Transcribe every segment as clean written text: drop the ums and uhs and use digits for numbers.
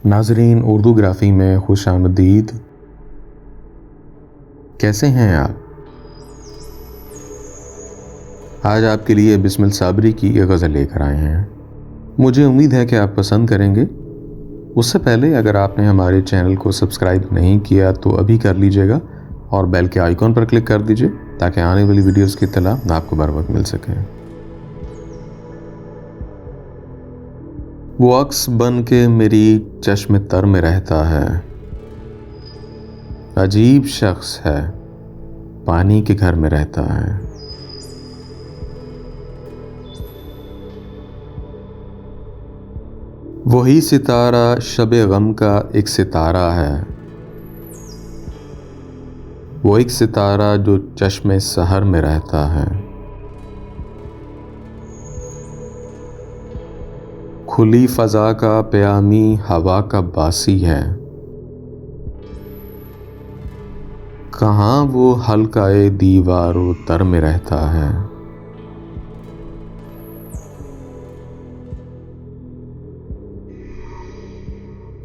नाजरीन, उर्दूग्राफी में खुश आमदीद। कैसे हैं आप? आज आपके लिए बिस्मिल साबरी की एक गज़ल लेकर आए हैं। मुझे उम्मीद है कि आप पसंद करेंगे। उससे पहले अगर आपने हमारे चैनल को सब्सक्राइब नहीं किया तो अभी कर लीजिएगा और बेल के आइकॉन पर क्लिक कर दीजिए ताकि आने वाली वीडियोस की इत्तला आपको बर वक्त मिल सके। वो अक्स बन के मेरी चश्म तर में रहता है, अजीब शख्स है, पानी के घर में रहता है। वही सितारा शबे गम का एक सितारा है, वो एक सितारा जो चश्मे सहर में रहता है। खुली फजा का प्यामी हवा का बासी है, कहाँ वो हल्काए दीवारों तर में रहता है।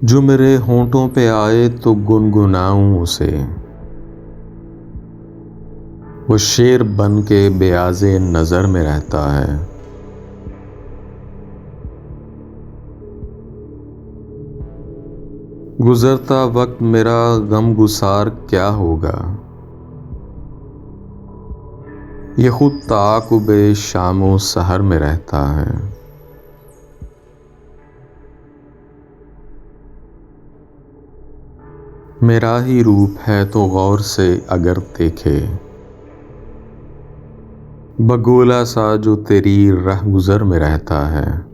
जो मेरे होंठों पे आए तो गुनगुनाऊं उसे, वो शेर बन के बेआज़े नजर में रहता है। गुजरता वक्त मेरा गम गुसार क्या होगा, ये खुद ताक़ुबे शामो सहर में रहता है। मेरा ही रूप है तो गौर से अगर देखे, बगोला सा जो तेरी राह गुजर में रहता है।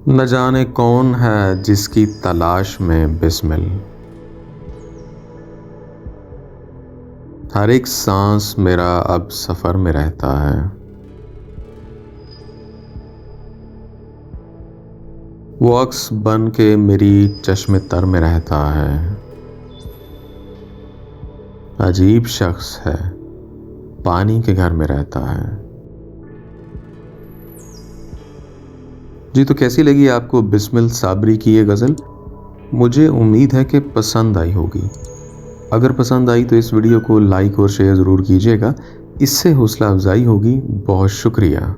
न जाने कौन है जिसकी तलाश में बिस्मिल, हर एक सांस मेरा अब सफर में रहता है। वो अक्स बन के मेरी चश्मे तर में रहता है, अजीब शख्स है, पानी के घर में रहता है। जी, तो कैसी लगी आपको बिस्मिल साबरी की ये गज़ल? मुझे उम्मीद है कि पसंद आई होगी। अगर पसंद आई तो इस वीडियो को लाइक और शेयर ज़रूर कीजिएगा, इससे हौसला अफजाई होगी। बहुत शुक्रिया।